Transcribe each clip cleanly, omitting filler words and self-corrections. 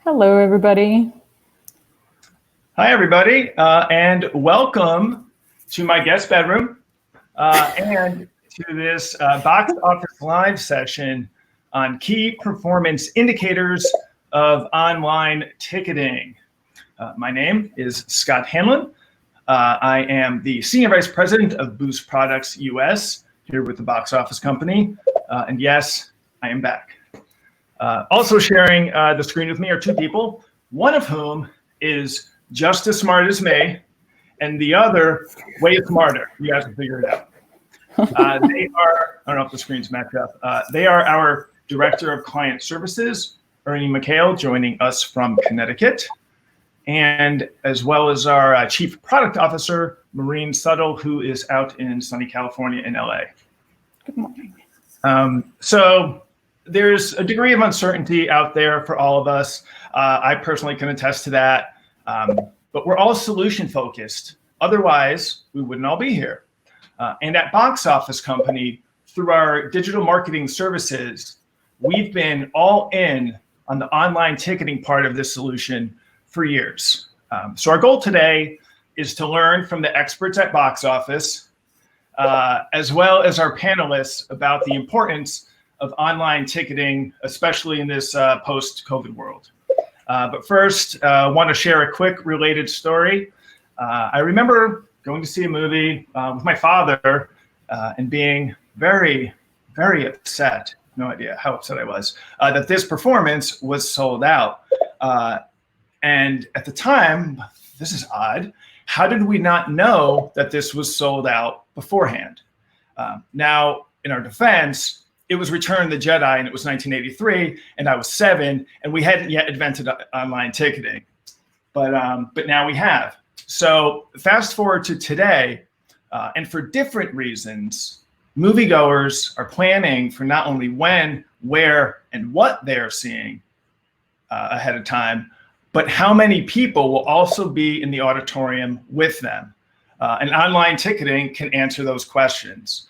Hello, everybody. Hi, everybody, and welcome to my guest bedroom and to this box office live session on key performance indicators of online ticketing. My name is Scott Hanlon. I am the Senior Vice President of Boost Products US here with the Box Office Company. And yes, I am back. Also sharing the screen with me are two people, one of whom is just as smart as me, and the other way smarter. You guys can figure it out. They are, I don't know if the screens match up. They are our Director of Client Services, Ernie McHale, joining us from Connecticut, and as well as our Chief Product Officer, Maureen Suttle, who is out in sunny California in LA. Good morning. So there's a degree of uncertainty out there for all of us. I personally can attest to that. But we're all solution focused. Otherwise, we wouldn't all be here. And at Box Office Company, through our digital marketing services, we've been all in on the online ticketing part of this solution for years. So our goal today is to learn from the experts at Box Office, as well as our panelists about the importance of online ticketing, especially in this post-COVID world. But first, I want to share a quick related story. I remember going to see a movie with my father and being very, very upset, no idea how upset I was, that this performance was sold out. And at the time, this is odd, how did we not know that this was sold out beforehand? Now, in our defense, it was Return of the Jedi, and it was 1983, and I was 7, and we hadn't yet invented online ticketing, but now we have. So fast forward to today, and for different reasons, moviegoers are planning for not only when, where, and what they're seeing ahead of time, but how many people will also be in the auditorium with them. And online ticketing can answer those questions.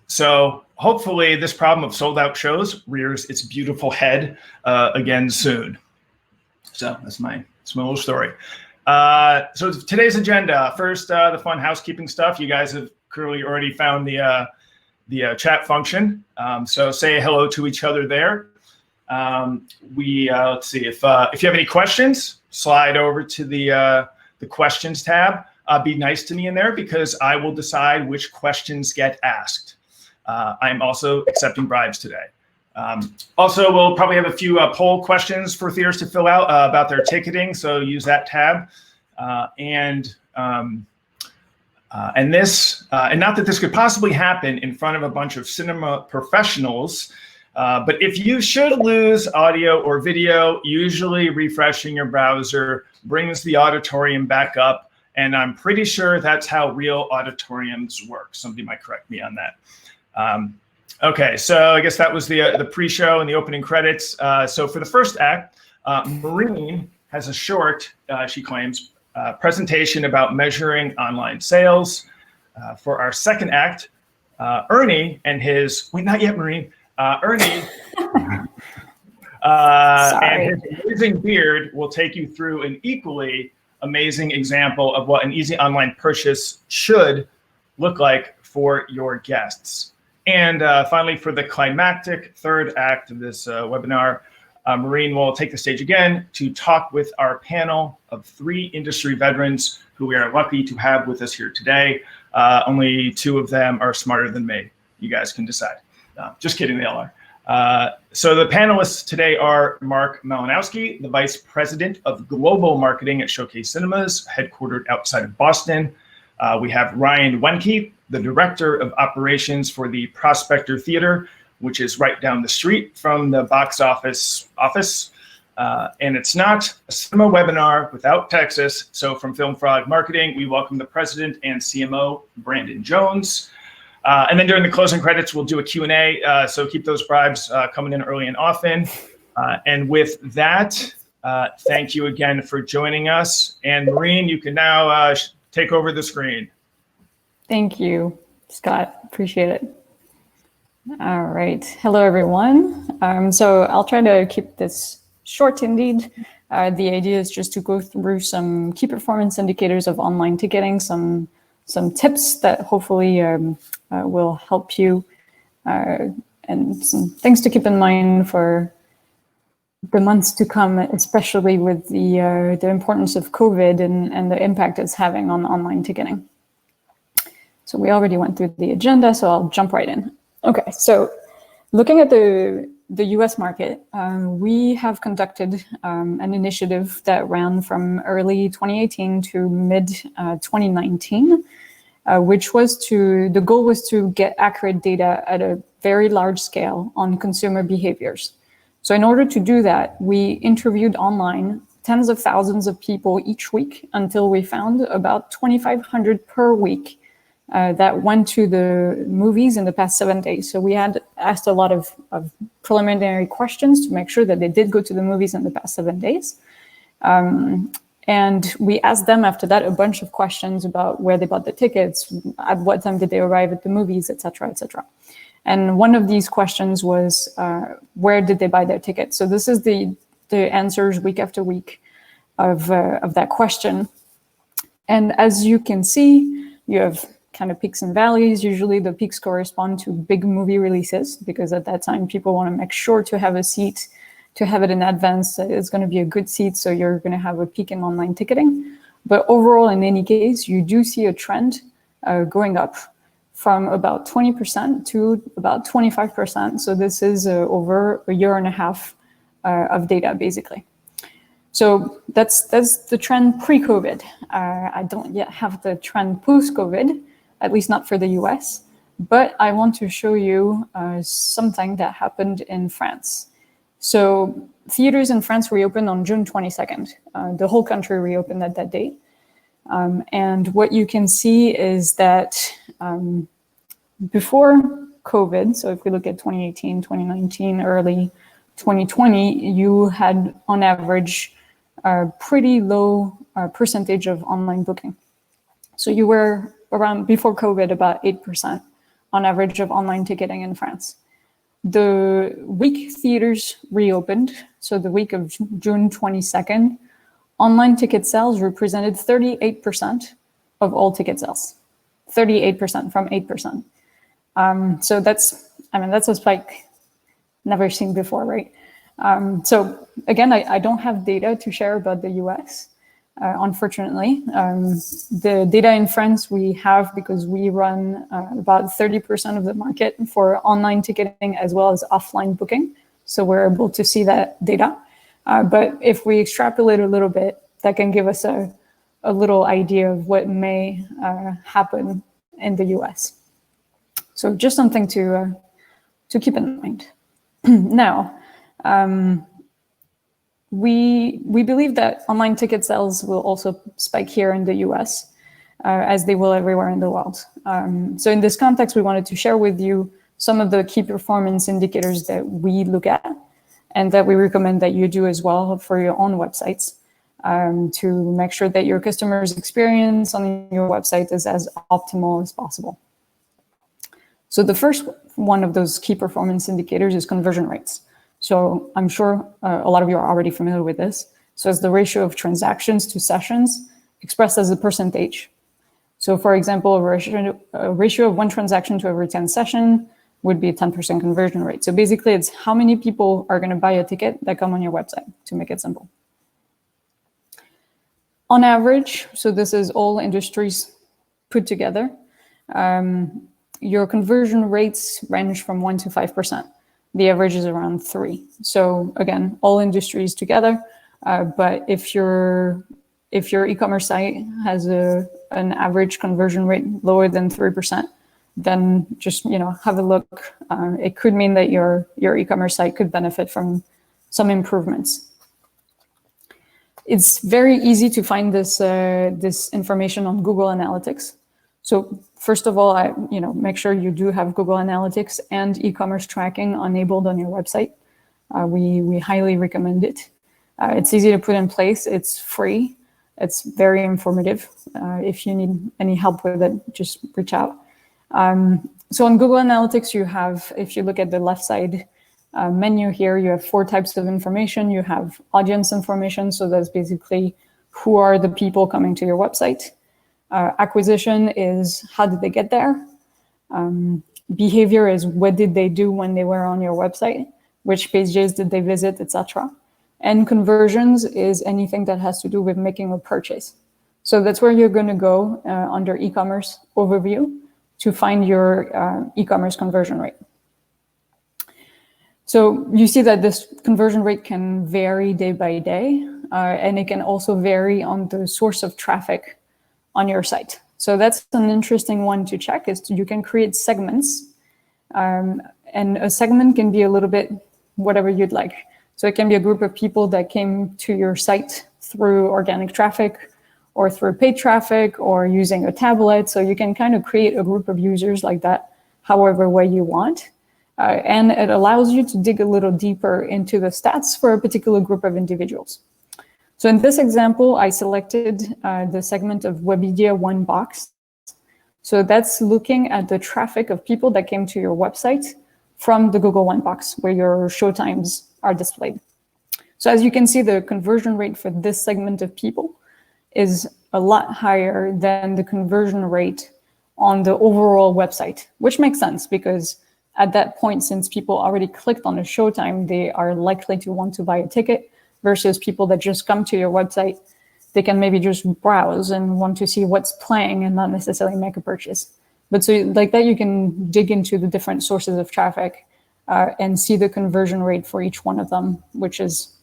So hopefully this problem of sold out shows rears its beautiful head again soon. So that's my little story. So today's agenda, first, the fun housekeeping stuff. You guys have clearly already found the chat function. So say hello to each other there. Let's see, if you have any questions, slide over to the questions tab. Be nice to me in there because I will decide which questions get asked. I'm also accepting bribes today. Also, we'll probably have a few poll questions for theaters to fill out about their ticketing, so use that tab. And not that this could possibly happen in front of a bunch of cinema professionals, but if you should lose audio or video, usually refreshing your browser brings the auditorium back up, and I'm pretty sure that's how real auditoriums work. Somebody might correct me on that. Okay, so I guess that was the pre-show and the opening credits. So for the first act, Maureen has a short, she claims, presentation about measuring online sales. For our second act, Ernie and his, wait, not yet, Maureen, Ernie and his amazing beard will take you through an equally amazing example of what an easy online purchase should look like for your guests. And finally, for the climactic third act of this webinar, Maureen will take the stage again to talk with our panel of 3 industry veterans who we are lucky to have with us here today. Only 2 of them are smarter than me. You guys can decide. Just kidding, they all are. So the panelists today are Mark Malinowski, the Vice President of Global Marketing at Showcase Cinemas, headquartered outside of Boston. We have Ryan Wenke, the Director of Operations for the Prospector Theater, which is right down the street from the Box Office office. And it's not a cinema webinar without Texas. So from Film Frog Marketing, we welcome the President and CMO, Brandon Jones. And then during the closing credits, we'll do a Q&A. So keep those bribes coming in early and often. And with that, thank you again for joining us. And Maureen, you can now take over the screen. Thank you, Scott. Appreciate it. All right. Hello, everyone. So I'll try to keep this short indeed. The idea is just to go through some key performance indicators of online ticketing, some tips that hopefully will help you, and some things to keep in mind for the months to come, especially with the importance of COVID and the impact it's having on online ticketing. So we already went through the agenda, so I'll jump right in. Okay, so looking at the US market, we have conducted an initiative that ran from early 2018 to mid 2019, which was the goal was to get accurate data at a very large scale on consumer behaviors. So in order to do that, we interviewed online tens of thousands of people each week until we found about 2,500 per week that went to the movies in the past 7 days. So we had asked a lot of preliminary questions to make sure that they did go to the movies in the past 7 days. And we asked them after that a bunch of questions about where they bought the tickets, at what time did they arrive at the movies, et cetera, et cetera. And one of these questions was, where did they buy their tickets? So this is the answers week after week of that question. And as you can see, you have kind of peaks and valleys. Usually the peaks correspond to big movie releases, because at that time people want to make sure to have a seat, to have it in advance. It's going to be a good seat, so you're going to have a peak in online ticketing. But overall, in any case, you do see a trend going up from about 20% to about 25%. So this is over a year and a half of data, basically. So that's the trend pre-COVID. I don't yet have the trend post-COVID, at least not for the US, but I want to show you something that happened in France. So theaters in France reopened on June 22nd. The whole country reopened at that date. And what you can see is that before COVID, so if we look at 2018, 2019, early 2020, you had on average a pretty low percentage of online booking. So you were around, before COVID, about 8% on average of online ticketing in France. The week theaters reopened, so the week of June 22nd, online ticket sales represented 38% of all ticket sales. 38% from 8%. So that's a spike never seen before, right? So again, I don't have data to share about the US, unfortunately. The data in France we have because we run about 30% of the market for online ticketing as well as offline booking. So we're able to see that data. But if we extrapolate a little bit, that can give us a little idea of what may happen in the US. So just something to keep in mind. Now, we believe that online ticket sales will also spike here in the US, as they will everywhere in the world. So in this context, we wanted to share with you some of the key performance indicators that we look at and that we recommend that you do as well for your own websites, to make sure that your customers' experience on your website is as optimal as possible. So the first one of those key performance indicators is conversion rates. So I'm sure a lot of you are already familiar with this. So it's the ratio of transactions to sessions expressed as a percentage. So for example, a ratio of 1 transaction to every 10 session would be a 10% conversion rate. So basically it's how many people are going to buy a ticket that come on your website, to make it simple. On average, so this is all industries put together, your conversion rates range from 1 to 5%. The average is around 3. So again, all industries together. But if your e-commerce site has an average conversion rate lower than 3%, then just have a look. It could mean that your e-commerce site could benefit from some improvements. It's very easy to find this information on Google Analytics. So first of all, make sure you do have Google Analytics and e-commerce tracking enabled on your website. We highly recommend it. It's easy to put in place. It's free. It's very informative. If you need any help with it, just reach out. So on Google Analytics, you have, if you look at the left side, menu here, you have 4 types of information. You have audience information, so that's basically who are the people coming to your website. Acquisition is how did they get there. Behavior is what did they do when they were on your website, which pages did they visit, etc. And conversions is anything that has to do with making a purchase. So that's where you're going to go under e-commerce overview to find your e-commerce conversion rate. So you see that this conversion rate can vary day by day, and it can also vary on the source of traffic on your site. So that's an interesting one to check, is you can create segments, and a segment can be a little bit whatever you'd like. So it can be a group of people that came to your site through organic traffic or through paid traffic or using a tablet. So you can kind of create a group of users like that, however way you want. And it allows you to dig a little deeper into the stats for a particular group of individuals. So in this example, I selected the segment of Webedia 1 box. So that's looking at the traffic of people that came to your website from the Google 1 box where your show times are displayed. So as you can see, the conversion rate for this segment of people is a lot higher than the conversion rate on the overall website, which makes sense because at that point, since people already clicked on a showtime, they are likely to want to buy a ticket versus people that just come to your website. They can maybe just browse and want to see what's playing and not necessarily make a purchase. But so like that, you can dig into the different sources of traffic and see the conversion rate for each one of them, which is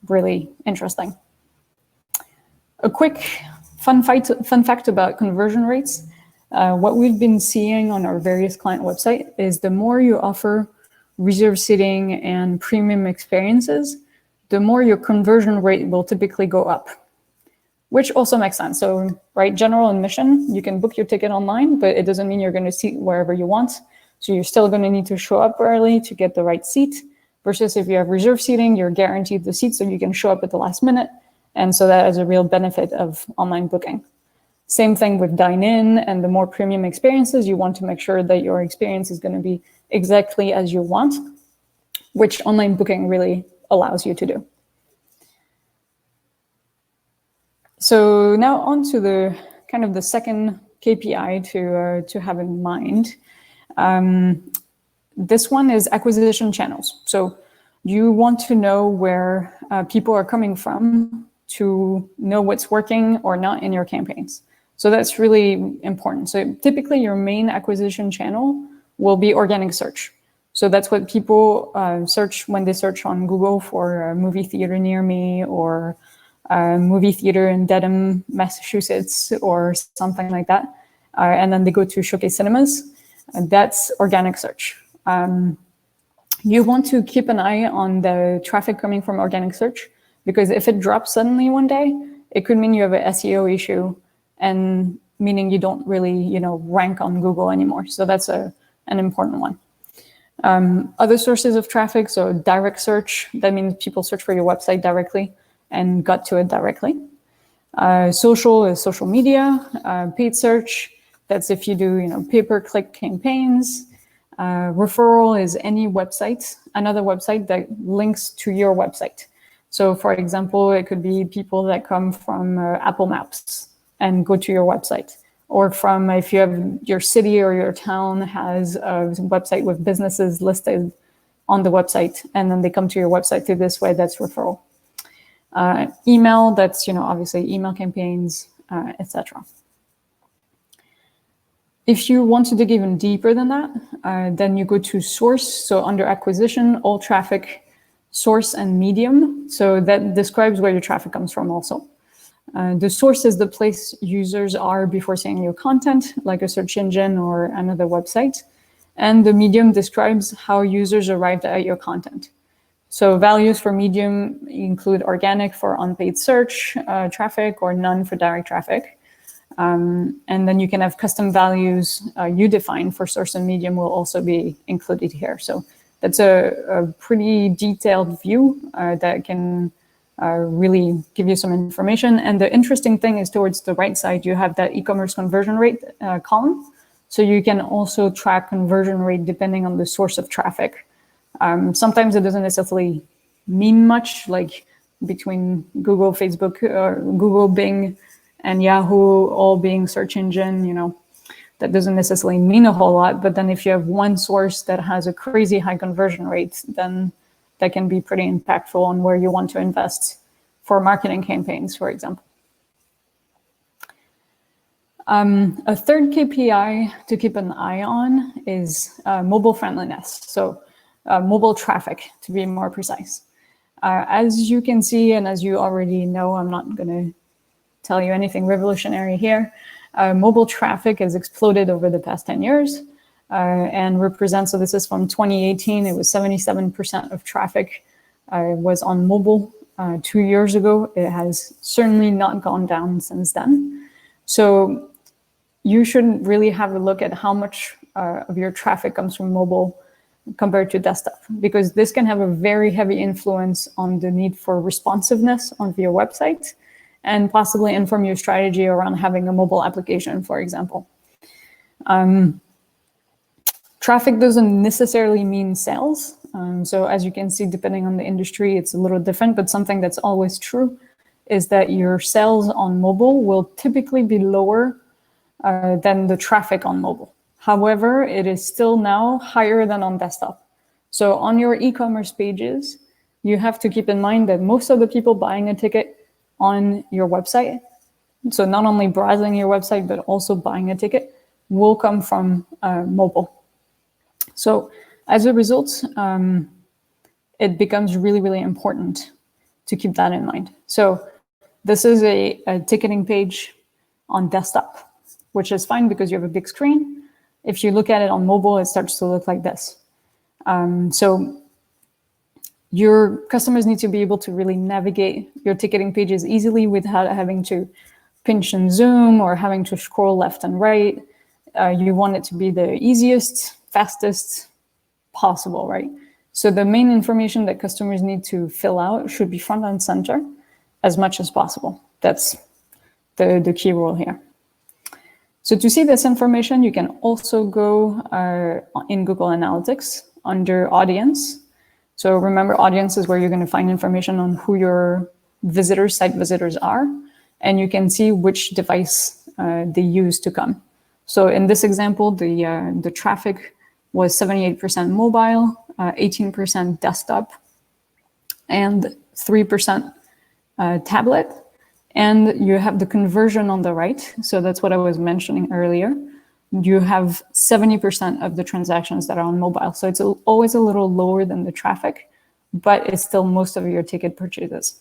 really interesting. A quick fun fact about conversion rates. What we've been seeing on our various client websites is the more you offer reserved seating and premium experiences, the more your conversion rate will typically go up, which also makes sense. So, right, general admission, you can book your ticket online, but it doesn't mean you're going to seat wherever you want. So you're still going to need to show up early to get the right seat, versus if you have reserved seating, you're guaranteed the seat so you can show up at the last minute. And so that is a real benefit of online booking. Same thing with dine-in, and the more premium experiences, you want to make sure that your experience is going to be exactly as you want, which online booking really allows you to do. So now on to the kind of the second KPI to have in mind. This one is acquisition channels. So you want to know where people are coming from to know what's working or not in your campaigns. So that's really important. So typically your main acquisition channel will be organic search. So that's what people search when they search on Google for a movie theater near me or a movie theater in Dedham, Massachusetts, or something like that. And then they go to Showcase Cinemas. That's organic search. You want to keep an eye on the traffic coming from organic search, because if it drops suddenly one day, it could mean you have an SEO issue, and meaning you don't really, rank on Google anymore. So that's an important one. Other sources of traffic, so direct search, that means people search for your website directly and got to it directly. Social is social media. Paid search, that's if you do, pay-per-click campaigns. Referral is any website, another website that links to your website. So for example, it could be people that come from Apple Maps and go to your website, or from if you have your city or your town has a website with businesses listed on the website, and then they come to your website through this way, that's referral. Email, that's, obviously email campaigns, etc. If you want to dig even deeper than that, then you go to source. So under acquisition, all traffic, source, and medium. So that describes where your traffic comes from also. The source is the place users are before seeing your content, like a search engine or another website. And the medium describes how users arrived at your content. So values for medium include organic for unpaid search traffic, or none for direct traffic. And then you can have custom values you define for source and medium will also be included here. So that's a pretty detailed view that can really give you some information. And the interesting thing is towards the right side, you have that e-commerce conversion rate column. So you can also track conversion rate depending on the source of traffic. Sometimes it doesn't necessarily mean much, like between Google, Facebook, or Google, Bing, and Yahoo all being search engine, that doesn't necessarily mean a whole lot. But then if you have one source that has a crazy high conversion rate, then that can be pretty impactful on where you want to invest for marketing campaigns, for example. A third KPI to keep an eye on is mobile friendliness. So mobile traffic, to be more precise. As you can see, and as you already know, I'm not going to tell you anything revolutionary here. Mobile traffic has exploded over the past 10 years and represents, so this is from 2018, it was 77% of traffic was on mobile 2 years ago. It has certainly not gone down since then. So you should really have a look at how much of your traffic comes from mobile compared to desktop, because this can have a very heavy influence on the need for responsiveness on your website and possibly inform your strategy around having a mobile application, for example. Traffic doesn't necessarily mean sales. So as you can see, depending on the industry, it's a little different, but something that's always true is that your sales on mobile will typically be lower than the traffic on mobile. However, it is still now higher than on desktop. So on your e-commerce pages, you have to keep in mind that most of the people buying a ticket on your website, so not only browsing your website, but also buying a ticket, will come from mobile. So as a result, it becomes really, really important to keep that in mind. So this is a ticketing page on desktop, which is fine because you have a big screen. If you look at it on mobile, it starts to look like this. So your customers need to be able to really navigate your ticketing pages easily without having to pinch and zoom or having to scroll left and right. You want it to be the easiest, fastest possible, right? So the main information that customers need to fill out should be front and center as much as possible. That's the key rule here. So to see this information, you can also go in Google Analytics under Audience. So remember, Audience is where you're going to find information on who your visitors, site visitors are, and you can see which device they use to come. So in this example, the traffic was 78% mobile, 18% desktop, and 3% tablet. And you have the conversion on the right. So that's what I was mentioning earlier. You have 70% of the transactions that are on mobile. So it's always a little lower than the traffic, but it's still most of your ticket purchases.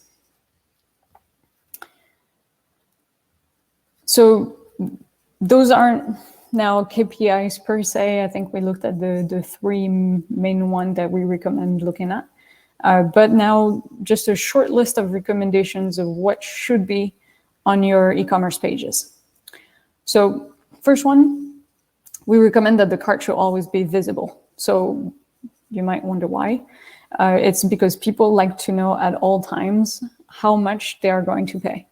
So those aren't now KPIs per se. I think we looked at the three main ones that we recommend looking at. But now just a short list of recommendations of what should be on your e-commerce pages. So first one, we recommend that the cart should always be visible. So you might wonder why. It's because people like to know at all times how much they are going to pay.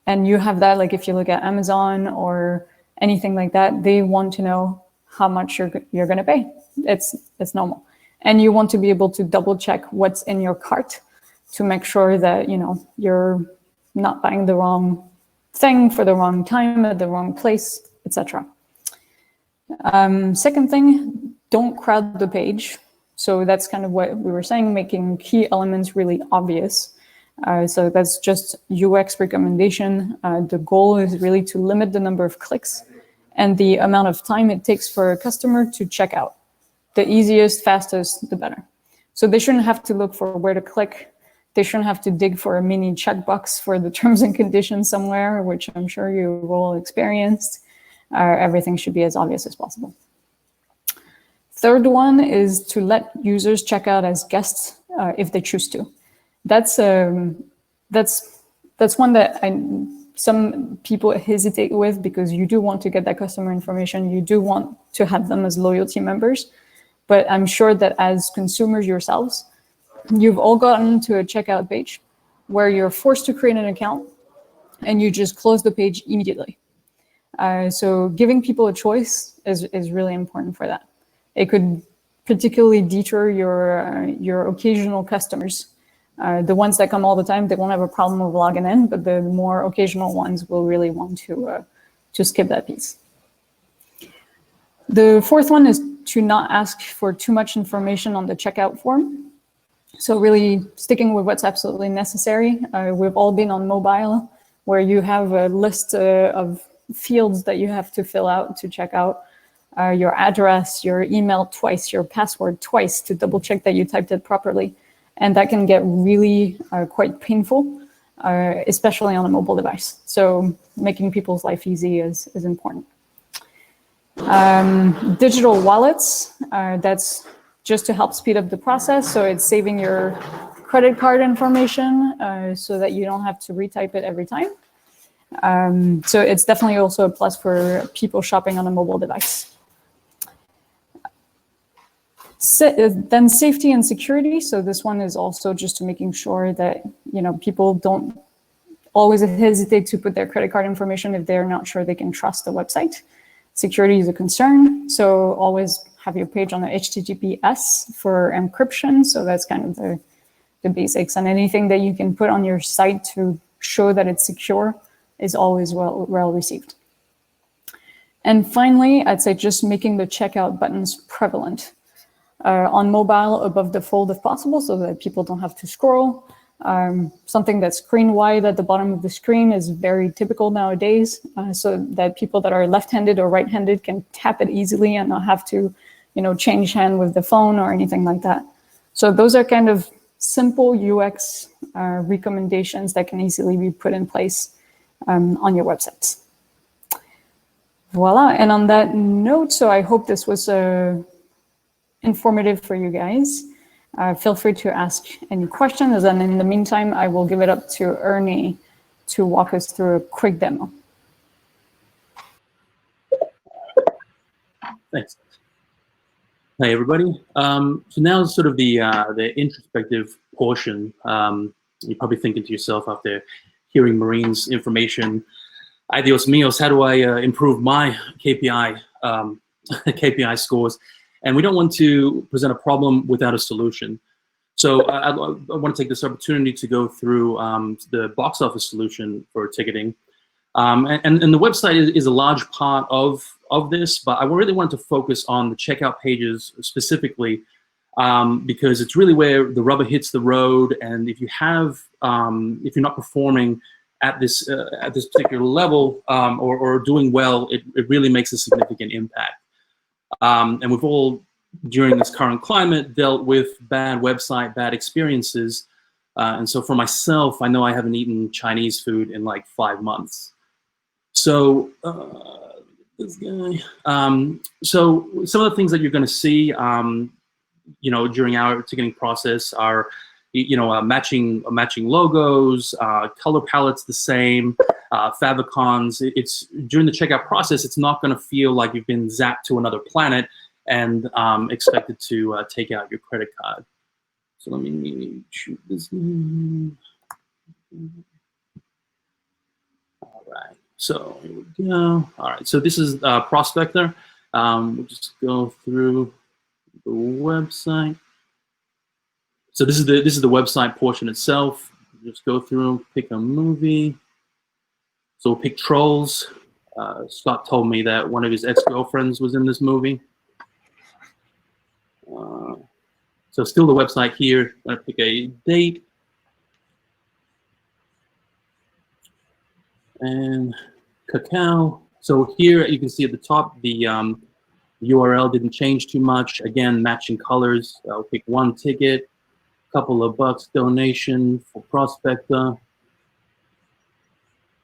And you have that, like if you look at Amazon or anything like that, they want to know how much you're going to pay. It's normal. And you want to be able to double check what's in your cart to make sure that you're not buying the wrong thing for the wrong time at the wrong place, etc. Second thing, don't crowd the page. So that's kind of what we were saying, making key elements really obvious. So that's just UX recommendation. The goal is really to limit the number of clicks and the amount of time it takes for a customer to check out. The easiest, fastest, the better. So they shouldn't have to look for where to click. They shouldn't have to dig for a mini checkbox for the terms and conditions somewhere, which I'm sure you've all experienced. Everything should be as obvious as possible. Third one is to let users check out as guests if they choose to. That's one that some people hesitate with, because you do want to get that customer information. You do want to have them as loyalty members. But I'm sure that as consumers yourselves, you've all gotten to a checkout page where you're forced to create an account and you just close the page immediately. So giving people a choice is really important for that. It could particularly deter your occasional customers. The ones that come all the time, they won't have a problem with logging in, but the more occasional ones will really want to skip that piece. The fourth one is to not ask for too much information on the checkout form. So really sticking with what's absolutely necessary. We've all been on mobile where you have a list of fields that you have to fill out to check out. Your address, your email twice, your password twice to double check that you typed it properly. And that can get really quite painful, especially on a mobile device. So making people's life easy is important. Digital wallets, that's just to help speed up the process. So it's saving your credit card information so that you don't have to retype it every time. So it's definitely also a plus for people shopping on a mobile device. Then safety and security. So this one is also just to making sure that, you know, people don't always hesitate to put their credit card information if they're not sure they can trust the website. Security is a concern. So always have your page on the HTTPS for encryption. So that's kind of the basics. And anything that you can put on your site to show that it's secure is always well received. And finally, I'd say just making the checkout buttons prevalent. On mobile, above the fold if possible, so that people don't have to scroll. Something that's screen wide at the bottom of the screen is very typical nowadays, so that people that are left-handed or right-handed can tap it easily and not have to, you know, change hand with the phone or anything like that. So those are kind of simple UX recommendations that can easily be put in place on your websites. Voila, and on that note, so I hope this was informative for you guys. Feel free to ask any questions, and in the meantime, I will give it up to Ernie to walk us through a quick demo. Thanks. Hey, everybody. So now is sort of the introspective portion. You're probably thinking to yourself after hearing Marine's information, ay Dios míos, how do I improve my KPI KPI scores? And we don't want to present a problem without a solution. So I want to take this opportunity to go through the box office solution for ticketing. And the website is a large part of this, but I really wanted to focus on the checkout pages specifically because it's really where the rubber hits the road. And if you have, if you're not performing at this particular level or doing well, it really makes a significant impact. And we've all, during this current climate, dealt with bad website, bad experiences. And so for myself, I know I haven't eaten Chinese food in like 5 months. So this guy. So some of the things that you're going to see, you know, during our ticketing process are, you know, matching logos, color palettes the same, favicons. It's during the checkout process, it's not going to feel like you've been zapped to another planet and expected to take out your credit card. So let me shoot this. All right. So here we go. All right. So this is Prospector. We'll just go through the website. So this is the website portion itself. Just go through, pick a movie. So we'll pick Trolls. Scott told me that one of his ex-girlfriends was in this movie. So still the website here. I'm gonna pick a date. And Cacao. So here you can see at the top the URL didn't change too much. Again, matching colors. I'll pick one ticket. Couple of bucks donation for Prospector,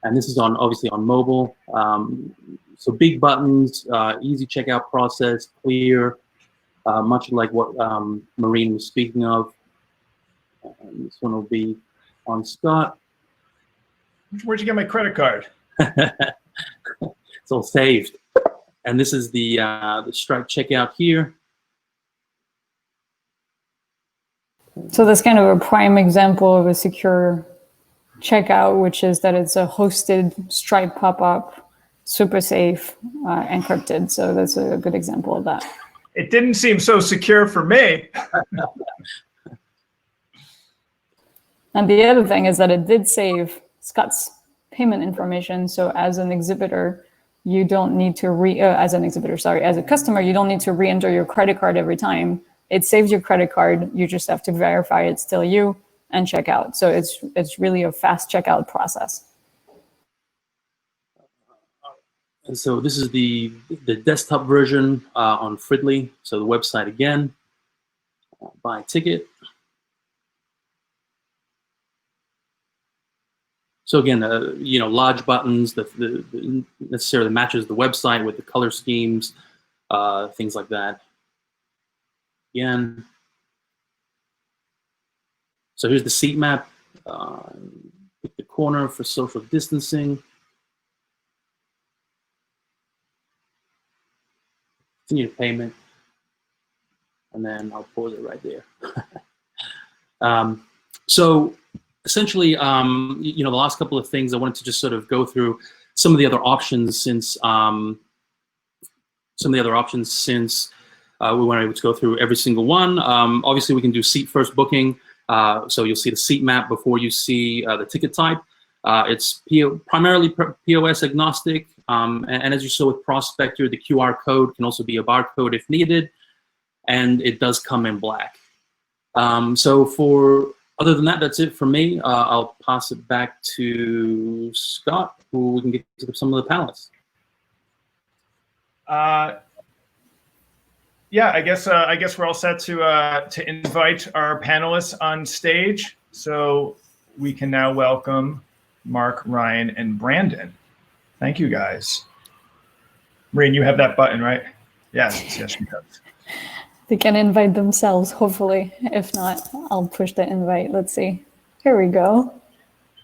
and this is on obviously on mobile. So big buttons, easy checkout process, clear, much like what Marine was speaking of. This one will be on Scott. Where'd you get my credit card? It's all saved, and this is the Stripe checkout here. So that's kind of a prime example of a secure checkout, which is that it's a hosted Stripe pop-up, super safe, encrypted. So that's a good example of that. It didn't seem so secure for me. And the other thing is that it did save Scott's payment information. So as an exhibitor, you don't need to as a customer, you don't need to re-enter your credit card every time. It saves your credit card. You just have to verify it's still you and check out. So it's really a fast checkout process. And so this is the desktop version on Friendly. So the website again, buy a ticket. So again, large buttons that necessarily matches the website with the color schemes, things like that. Again, so here's the seat map. Pick the corner for social distancing. Continue payment, and then I'll pause it right there. So essentially, the last couple of things I wanted to just sort of go through some of the other options since we weren't able to go through every single one. Obviously, we can do seat first booking. So you'll see the seat map before you see the ticket type. It's primarily POS agnostic. And as you saw with Prospector, the QR code can also be a barcode if needed. And it does come in black. Other than that, that's it for me. I'll pass it back to Scott, who we can get to some of the panelists. Yeah, I guess we're all set to invite our panelists on stage. So we can now welcome Mark, Ryan, and Brandon. Thank you, guys. Maureen, you have that button, right? Yes, she does. They can invite themselves, hopefully. If not, I'll push the invite. Let's see. Here we go.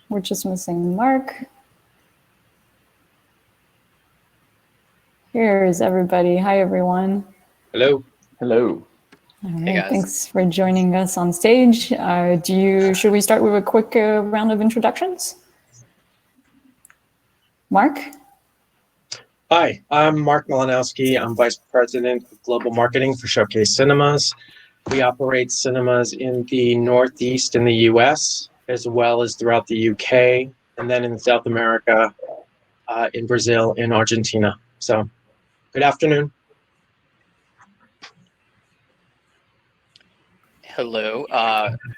We're just missing Mark. Here's everybody. Hi, everyone. Hello. Hello. All right, Hey, guys. thanks for joining us on stage. Should we start with a quick round of introductions? Mark? Hi, I'm Mark Malinowski. I'm Vice President of Global Marketing for Showcase Cinemas. We operate cinemas in the Northeast in the US, as well as throughout the UK, and then in South America, in Brazil, in Argentina. So, good afternoon. Hello,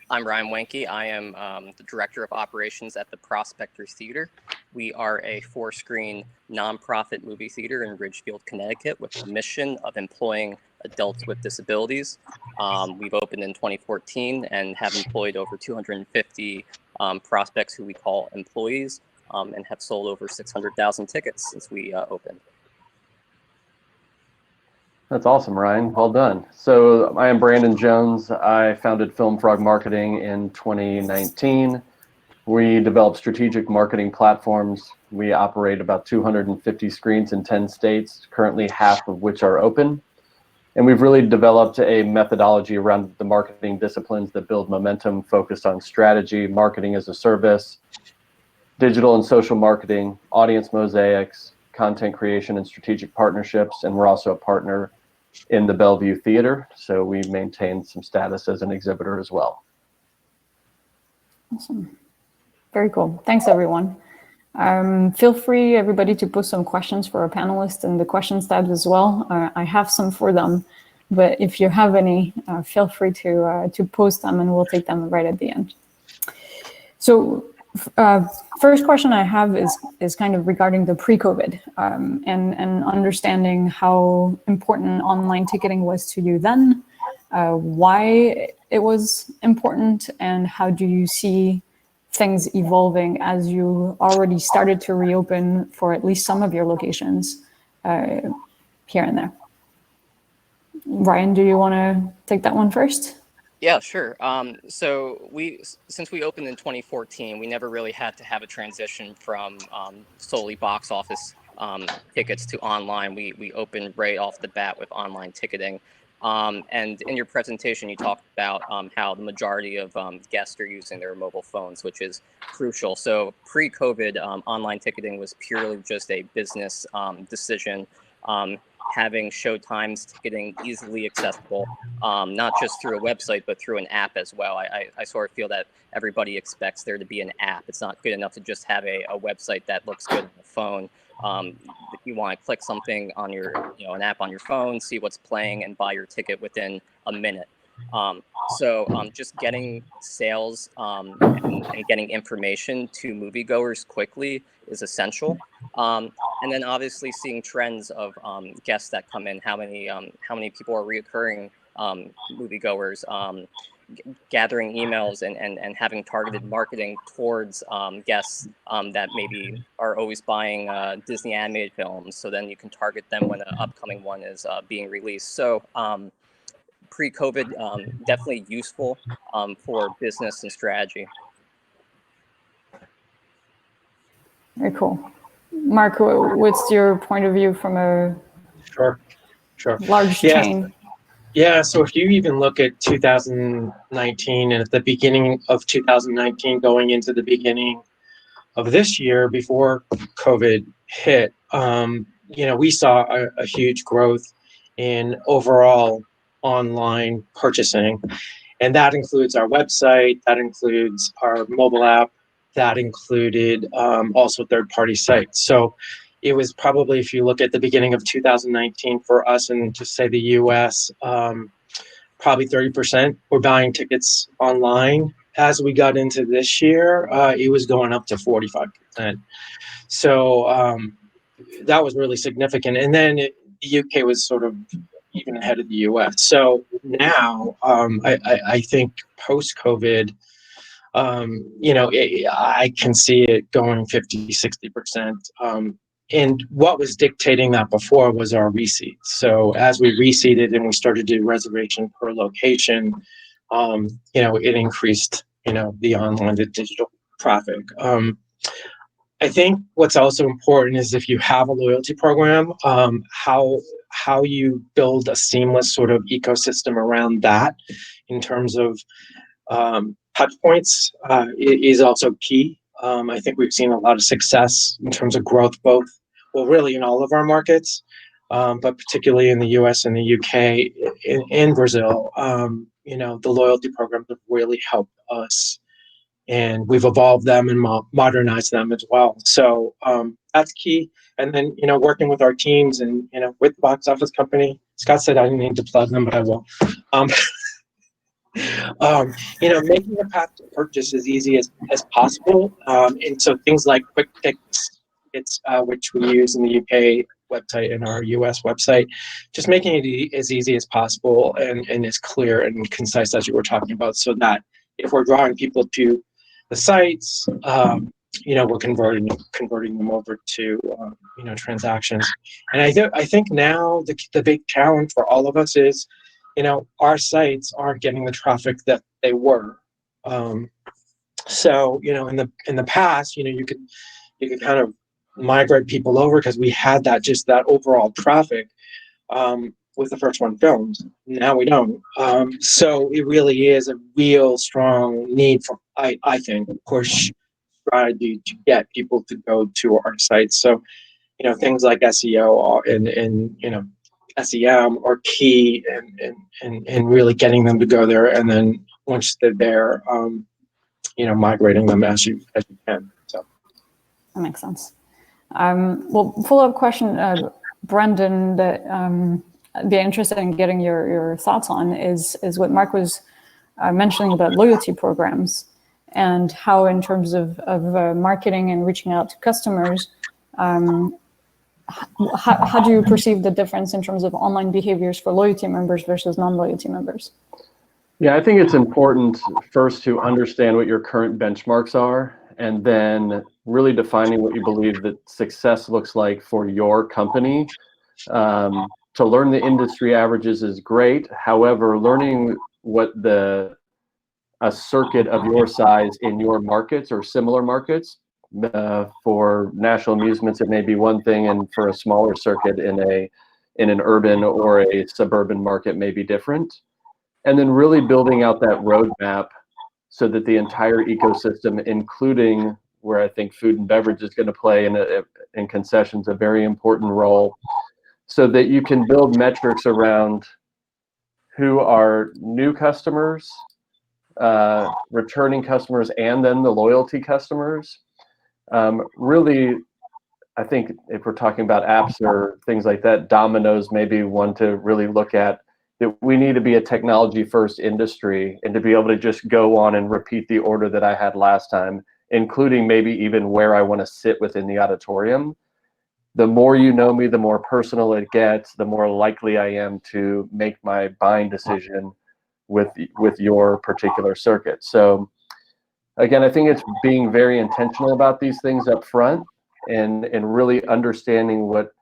I'm Ryan Wenke. I am the Director of Operations at the Prospector Theater. We are a 4-screen nonprofit movie theater in Ridgefield, Connecticut, with a mission of employing adults with disabilities. We've opened in 2014 and have employed over 250 prospects who we call employees, and have sold over 600,000 tickets since we opened. That's awesome, Ryan. Well done. So I am Brandon Jones. I founded Film Frog Marketing in 2019. We develop strategic marketing platforms. We operate about 250 screens in 10 states, currently half of which are open. And we've really developed a methodology around the marketing disciplines that build momentum, focused on strategy, marketing as a service, digital and social marketing, audience mosaics, content creation, and strategic partnerships. And we're also a partner in the Bellevue Theater, so we maintain some status as an exhibitor as well. Awesome. Very cool. Thanks, everyone. Feel free, everybody, to post some questions for our panelists in the questions tab as well. I have some for them, but if you have any, feel free to post them and we'll take them right at the end. So first question I have is kind of regarding the pre-COVID and understanding how important online ticketing was to you then, why it was important, and how do you see things evolving as you already started to reopen for at least some of your locations here and there. Ryan, do you want to take that one first? Yeah, sure. So since we opened in 2014, we never really had to have a transition from solely box office tickets to online. We opened right off the bat with online ticketing. And in your presentation, you talked about how the majority of guests are using their mobile phones, which is crucial. So pre-COVID, online ticketing was purely just a business decision. having show times ticketing easily accessible, not just through a website, but through an app as well. I sort of feel that everybody expects there to be an app. It's not good enough to just have a website that looks good on the phone. You want to click something on your, an app on your phone, see what's playing, and buy your ticket within a minute. So just getting sales and getting information to moviegoers quickly is essential. And then obviously seeing trends of guests that come in, how many people are reoccurring moviegoers, gathering emails and having targeted marketing towards guests that maybe are always buying Disney animated films. So then you can target them when an upcoming one is being released. So pre-COVID, definitely useful for business and strategy. Very cool. Mark, what's your point of view from a Sure. large chain? Yeah, so if you even look at 2019 and at the beginning of 2019 going into the beginning of this year before COVID hit, we saw a huge growth in overall online purchasing. And that includes our website, that includes our mobile app, that included also third-party sites. So it was probably, if you look at the beginning of 2019 for us and just say the US, probably 30% were buying tickets online. As we got into this year, it was going up to 45%. So that was really significant. And then the UK was sort of even ahead of the US. So now I think post-COVID, I can see it going 50, 60%. And what was dictating that before was our reseat. So as we reseated and we started to do reservation per location, it increased, the online, the digital traffic. I think what's also important is if you have a loyalty program, how you build a seamless sort of ecosystem around that in terms of touch points is also key. I think we've seen a lot of success in terms of growth, really in all of our markets, but particularly in the US and the UK and Brazil. The loyalty programs have really helped us, and we've evolved them and modernized them as well. So that's key. And then, working with our teams and, with the box office company, Scott said I didn't need to plug them, but I will. Making the path to purchase as easy as possible. And so things like quick tickets, which we use in the UK website and our US website, just making it as easy as possible and as clear and concise as you were talking about, so that if we're drawing people to the sites, we're converting them over to transactions. And I think now the big challenge for all of us is, our sites aren't getting the traffic that they were. So in the past, you could kind of migrate people over because we had that overall traffic with the first one filmed. Now we don't. So it really is a real strong need for, I think, push strategy to get people to go to our sites. So things like SEO and SEM are key, and really getting them to go there, and then once they're there, migrating them as you can. So that makes sense. Follow-up question, Brendan, that I'd be interested in getting your thoughts on is what Mark was mentioning about loyalty programs, and how, in terms of marketing and reaching out to customers, how do you perceive the difference in terms of online behaviors for loyalty members versus non-loyalty members? Yeah, I think it's important first to understand what your current benchmarks are, and then really defining what you believe that success looks like for your company. To learn the industry averages is great. However, learning what a circuit of your size in your markets or similar markets, for national amusements, it may be one thing, and for a smaller circuit in an urban or a suburban market may be different. And then really building out that roadmap so that the entire ecosystem, including where I think food and beverage is going to play in concessions a very important role, so that you can build metrics around who are new customers, returning customers, and then the loyalty customers. Really, I think if we're talking about apps or things like that, Domino's may be one to really look at, that we need to be a technology first industry and to be able to just go on and repeat the order that I had last time, including maybe even where I want to sit within the auditorium. The more you know me, the more personal it gets, the more likely I am to make my buying decision with your particular circuit. So again, I think it's being very intentional about these things up front and really understanding what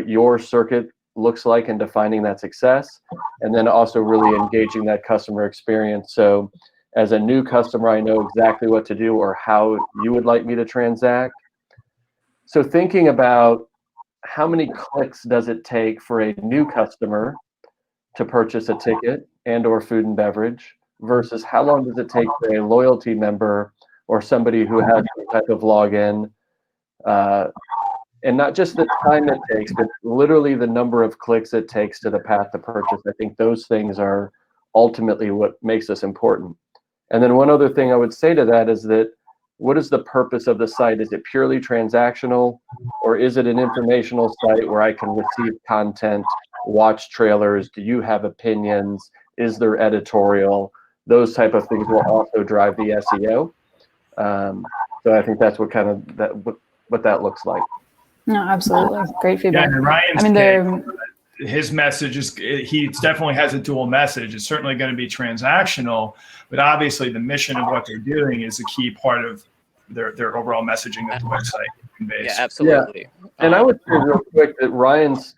your circuit looks like and defining that success, and then also really engaging that customer experience. So as a new customer, I know exactly what to do or how you would like me to transact. So thinking about how many clicks does it take for a new customer to purchase a ticket and or food and beverage versus how long does it take for a loyalty member or somebody who has some type of login, and not just the time it takes, but literally the number of clicks it takes to the path to purchase. I think those things are ultimately what makes this important. And then one other thing I would say to that is that what is the purpose of the site? Is it purely transactional, or is it an informational site where I can receive content, watch trailers? Do you have opinions? Is there editorial? Those type of things will also drive the SEO. So I think that's what kind of what that looks like. No, absolutely. Great feedback. Yeah, and Ryan's I mean, his message is, he definitely has a dual message. It's certainly going to be transactional, but obviously the mission of what they're doing is a key part of their overall messaging that the website conveys. Yeah, absolutely. Yeah. And I would say real quick that Ryan's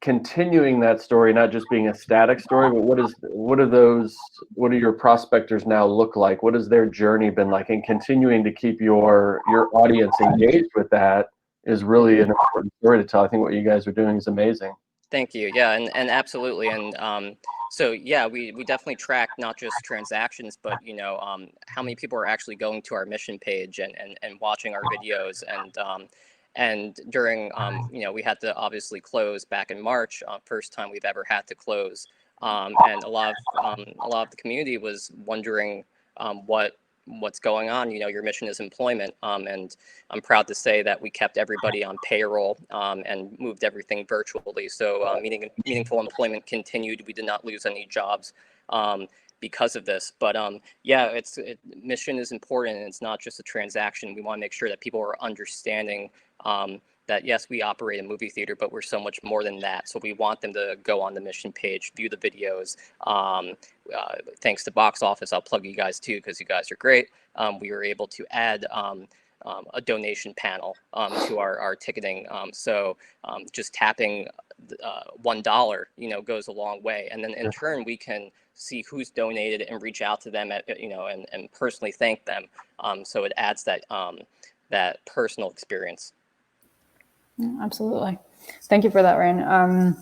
continuing that story, not just being a static story, but what do your prospectors now look like? What has their journey been like? And continuing to keep your audience engaged with that is really an important story to tell. I think what you guys are doing is amazing. Thank you. Yeah, and absolutely. And so yeah, we definitely track not just transactions, but how many people are actually going to our mission page and watching our videos. And during we had to obviously close back in March, first time we've ever had to close. And a lot of the community was wondering what's going on. Your mission is employment, and I'm proud to say that we kept everybody on payroll and moved everything virtually. So meaningful employment continued. We did not lose any jobs because of this. But yeah, mission is important, and it's not just a transaction. We want to make sure that people are understanding that yes, we operate a movie theater, but we're so much more than that. So we want them to go on the mission page, view the videos. Thanks to Box Office, I'll plug you guys too, because you guys are great. We were able to add a donation panel to our ticketing. So just tapping $1, goes a long way. And then in turn, we can see who's donated and reach out to them and personally thank them. So it adds that personal experience. Absolutely. Thank you for that, Ryan.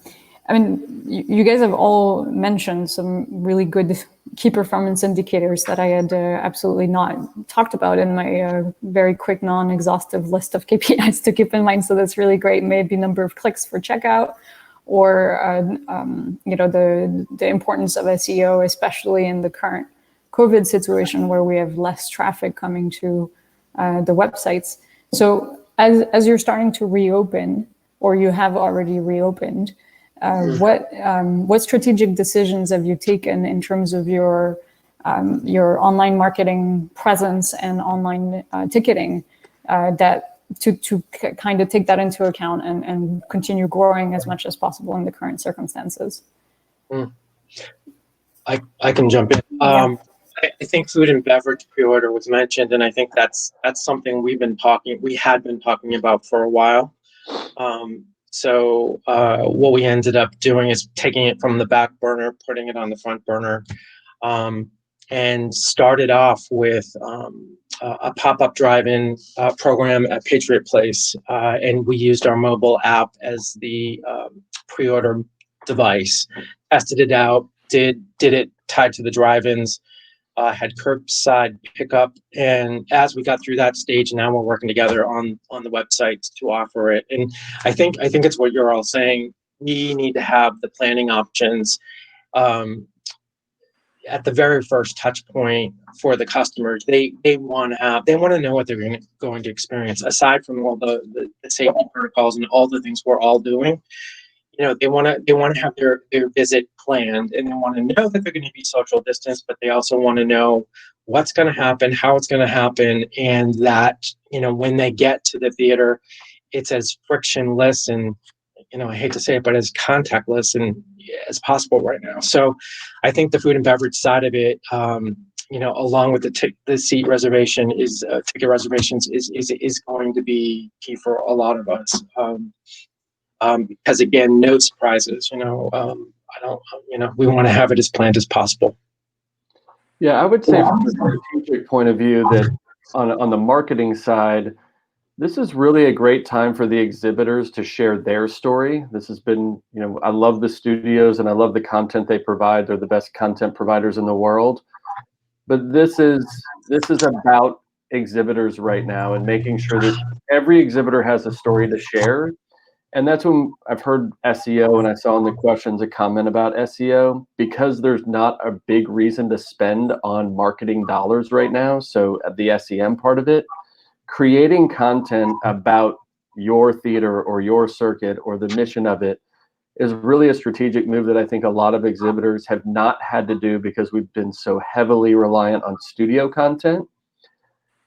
I mean, you guys have all mentioned some really good key performance indicators that I had absolutely not talked about in my very quick, non-exhaustive list of KPIs to keep in mind. So that's really great. Maybe number of clicks for checkout, or the importance of SEO, especially in the current COVID situation where we have less traffic coming to the websites. So as you're starting to reopen, or you have already reopened, what strategic decisions have you taken in terms of your online marketing presence and online ticketing that to kind of take that into account and continue growing as much as possible in the current circumstances? I can jump in. Yeah. I think food and beverage pre-order was mentioned, and I think that's something we had been talking about for a while. So what we ended up doing is taking it from the back burner, putting it on the front burner, and started off with a pop-up drive-in program at Patriot Place, and we used our mobile app as the pre-order device, tested it out, did it tied to the drive-ins, had curbside pickup, and as we got through that stage, now we're working together on the website to offer it. And I think it's what you're all saying. we need to have the planning options at the very first touch point for the customers. They want to know what they're going to experience, aside from all the safety protocols and all the things we're all doing. They want to have their visit planned, and they want to know that they're going to be social distance, but they also want to know what's going to happen, how it's going to happen, and that when they get to the theater, it's as frictionless and I hate to say it, but as contactless and as possible right now. So I think the food and beverage side of it, along with the seat reservation ticket reservations is going to be key for a lot of us. Because again, no surprises, we want to have it as planned as possible. Yeah, I would say from a strategic point of view that on the marketing side, this is really a great time for the exhibitors to share their story. This has been, I love the studios and I love the content they provide. They're the best content providers in the world. But this is about exhibitors right now and making sure that every exhibitor has a story to share. And that's when I've heard SEO, and I saw in the questions a comment about SEO, because there's not a big reason to spend on marketing dollars right now. So at the SEM part of it, creating content about your theater or your circuit or the mission of it is really a strategic move that I think a lot of exhibitors have not had to do because we've been so heavily reliant on studio content.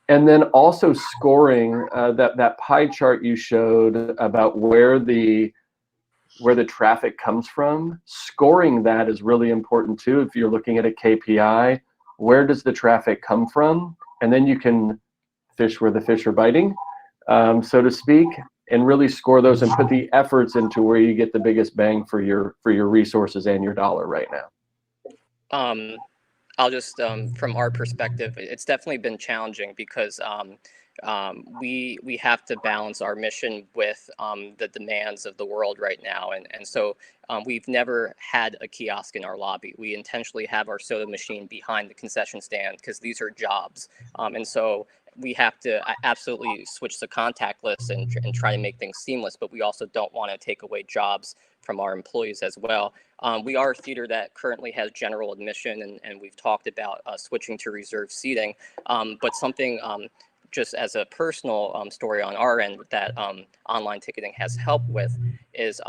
And then also scoring that pie chart you showed about where the traffic comes from, scoring that is really important too. If you're looking at a KPI, where does the traffic come from? And then you can fish where the fish are biting, so to speak, and really score those and put the efforts into where you get the biggest bang for your resources and your dollar right now. I'll just, from our perspective, it's definitely been challenging because we have to balance our mission with the demands of the world right now. And so we've never had a kiosk in our lobby. We intentionally have our soda machine behind the concession stand because these are jobs. And so we have to absolutely switch to contactless and try to make things seamless, but we also don't want to take away jobs from our employees as well. We are a theater that currently has general admission, and we've talked about switching to reserved seating, but something just as a personal story on our end that online ticketing has helped with is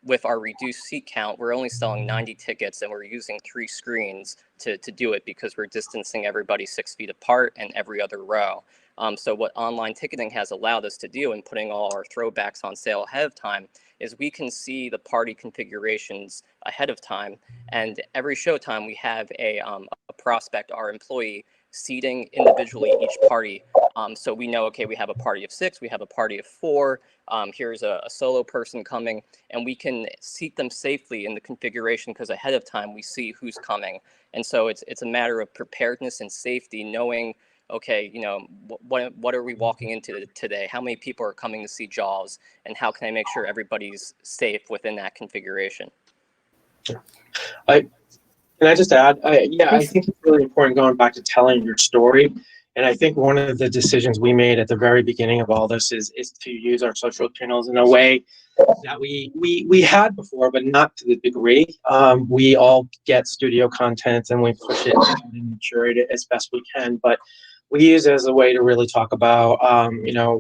with our reduced seat count, we're only selling 90 tickets and we're using 3 screens to do it because we're distancing everybody 6 feet apart and every other row. So what online ticketing has allowed us to do and putting all our throwbacks on sale ahead of time is we can see the party configurations ahead of time. And every showtime we have a prospect, our employee, seating individually each party. So we know, okay, we have a party of 6, we have a party of 4, here's a solo person coming, and we can seat them safely in the configuration because ahead of time we see who's coming. And so it's a matter of preparedness and safety, knowing, okay, what are we walking into today? How many people are coming to see Jaws? And how can I make sure everybody's safe within that configuration? Can I just add? I think it's really important going back to telling your story. And I think one of the decisions we made at the very beginning of all this is to use our social channels in a way that we had before, but not to the degree. We all get studio content and we push it and curate it as best we can. But we use it as a way to really talk about,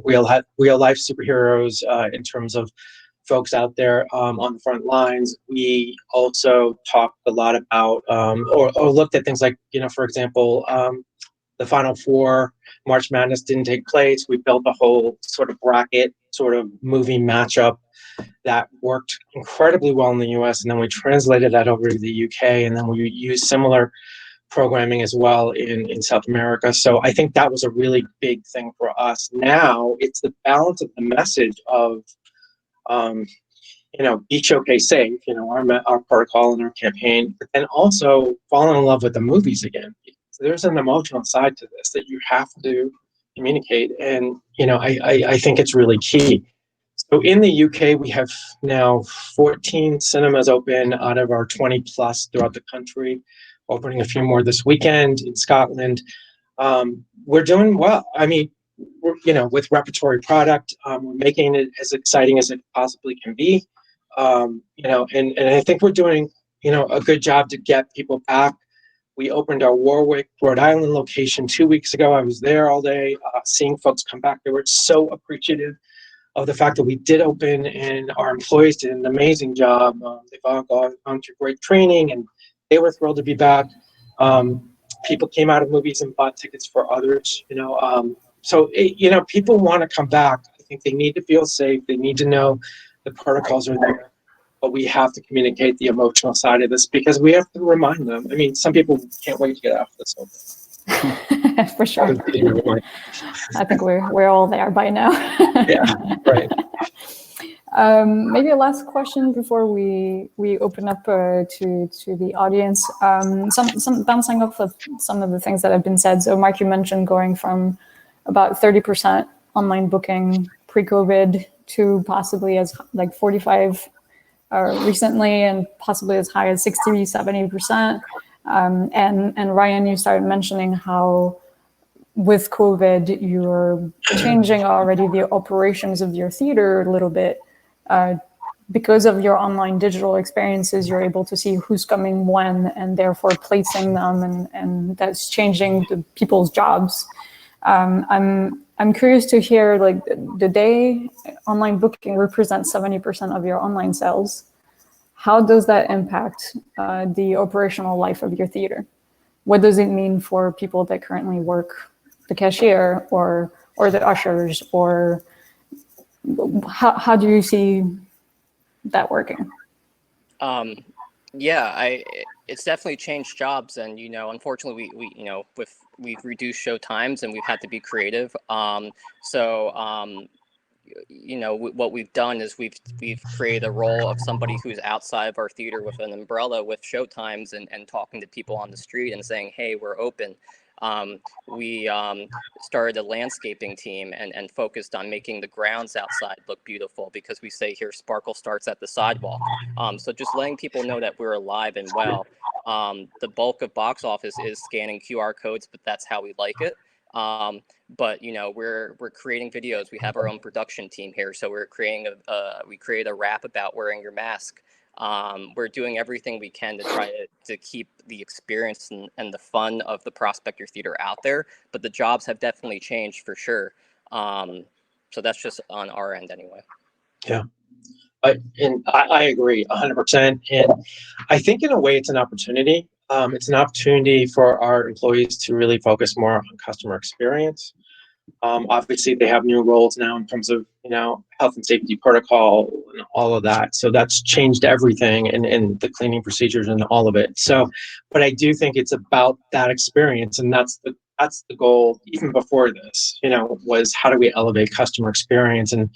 real life superheroes in terms of folks out there on the front lines. We also talked a lot about or looked at things like, for example, the Final Four, March Madness didn't take place. We built a whole sort of bracket, sort of movie matchup that worked incredibly well in the US. And then we translated that over to the UK. And then we used similar programming as well in South America. So I think that was a really big thing for us. Now it's the balance of the message of, be showcase safe, our protocol and our campaign, but then also fall in love with the movies again. So there's an emotional side to this that you have to communicate. And, I think it's really key. So in the UK, we have now 14 cinemas open out of our 20 plus throughout the country, opening a few more this weekend in Scotland. We're doing well. I mean, with repertory product, we're making it as exciting as it possibly can be. And I think we're doing, a good job to get people back. We opened our Warwick, Rhode Island location 2 weeks ago. I was there all day, seeing folks come back. They were so appreciative of the fact that we did open, and our employees did an amazing job. They've all gone through great training, and they were thrilled to be back. People came out of movies and bought tickets for others. People want to come back. I think they need to feel safe. They need to know the protocols are there. But we have to communicate the emotional side of this, because we have to remind them. I mean, some people can't wait to get out of this open. For sure. I think we're all there by now. Yeah, right. Maybe a last question before we open up to the audience. Some bouncing off of some of the things that have been said. So, Mark, you mentioned going from about 30% online booking pre-COVID to possibly as like 45 recently, and possibly as high as 60, 70%. And Ryan, you started mentioning how with COVID, you're changing already the operations of your theater a little bit. Because of your online digital experiences, you're able to see who's coming when, and therefore placing them, and that's changing the people's jobs. I'm curious to hear, like, the day online booking represents 70% of your online sales. How does that impact the operational life of your theater? What does it mean for people that currently work the cashier or the ushers, or how do you see that working? It's definitely changed jobs, and unfortunately we've reduced show times, and we've had to be creative. What we've done is we've created a role of somebody who's outside of our theater with an umbrella with show times, and talking to people on the street and saying, hey, we're open. We started a landscaping team and focused on making the grounds outside look beautiful, because we say here, sparkle starts at the sidewalk. So just letting people know that we're alive and well. The bulk of box office is scanning QR codes, but that's how we like it. But we're creating videos. We have our own production team here, so we're creating we create a rap about wearing your mask. We're doing everything we can to try to keep the experience and the fun of the Prospector Theater out there, but the jobs have definitely changed for sure. So that's just on our end anyway. Yeah, I agree 100%. And I think in a way it's an opportunity. It's an opportunity for our employees to really focus more on customer experience. Obviously, they have new roles now in terms of health and safety protocol and all of that. So that's changed everything, and the cleaning procedures and all of it. So, but I do think it's about that experience, and that's the goal. Even before this, was how do we elevate customer experience? And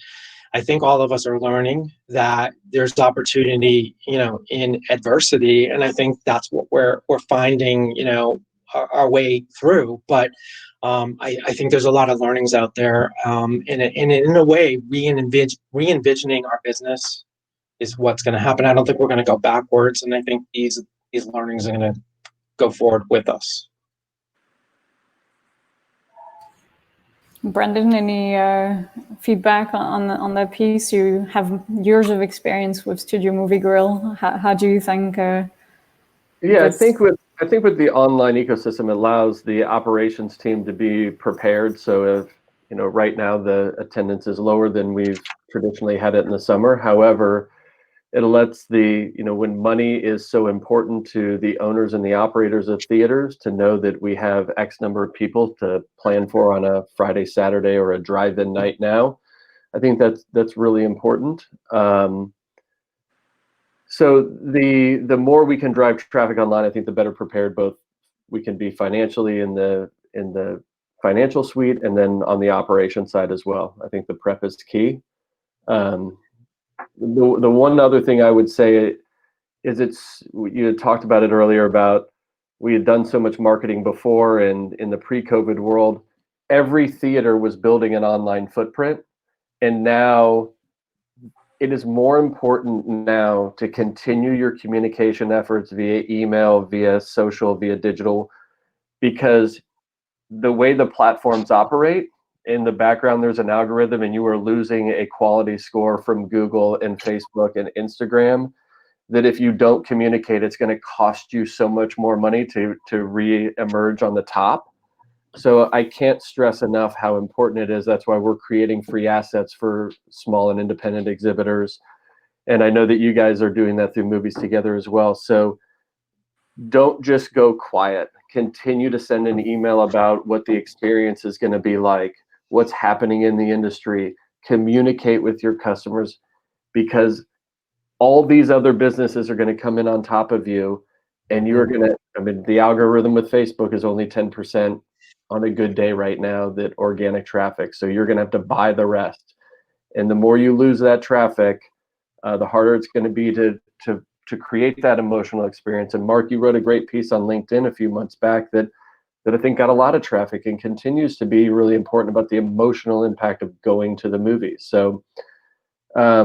I think all of us are learning that there's opportunity, in adversity, and I think that's what we're finding, our way through. But I think there's a lot of learnings out there, and in a way, re-envisioning our business is what's going to happen. I don't think we're going to go backwards, and I think these learnings are going to go forward with us. Brendan, any feedback on that piece? You have years of experience with Studio Movie Grill. How do you think? I think with the online ecosystem, it allows the operations team to be prepared. So if right now the attendance is lower than we've traditionally had it in the summer. However, it lets when money is so important to the owners and the operators of theaters, to know that we have X number of people to plan for on a Friday, Saturday, or a drive-in night now. I think that's really important. So the more we can drive traffic online, I think the better prepared both we can be financially in the financial suite, and then on the operation side as well. I think the prep is key. The one other thing I would say is you had talked about it earlier about we had done so much marketing before, and in the pre-COVID world, every theater was building an online footprint, and now it is more important now to continue your communication efforts via email, via social, via digital, because the way the platforms operate in the background there's an algorithm and you are losing a quality score from Google and Facebook and Instagram, that if you don't communicate, it's going to cost you so much more money to re-emerge on the top. So I can't stress enough how important it is. That's why we're creating free assets for small and independent exhibitors. And I know that you guys are doing that through Movies Together as well. So don't just go quiet. Continue to send an email about what the experience is going to be like, what's happening in the industry. Communicate with your customers, because all these other businesses are going to come in on top of you, and you're going to, I mean, the algorithm with Facebook is only 10% on a good day right now, that organic traffic. So you're going to have to buy the rest. And the more you lose that traffic, the harder it's going to be to create that emotional experience. And Mark, you wrote a great piece on LinkedIn a few months back that I think got a lot of traffic and continues to be really important about the emotional impact of going to the movies. So I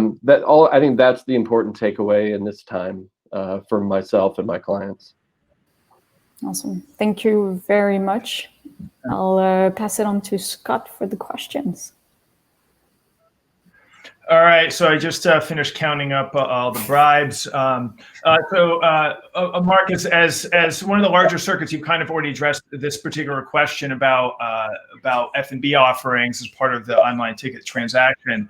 think that's the important takeaway in this time for myself and my clients. Awesome. Thank you very much. I'll pass it on to Scott for the questions. All right, so I just finished counting up all the bribes. Mark, as one of the larger circuits, you've kind of already addressed this particular question about F&B offerings as part of the online ticket transaction.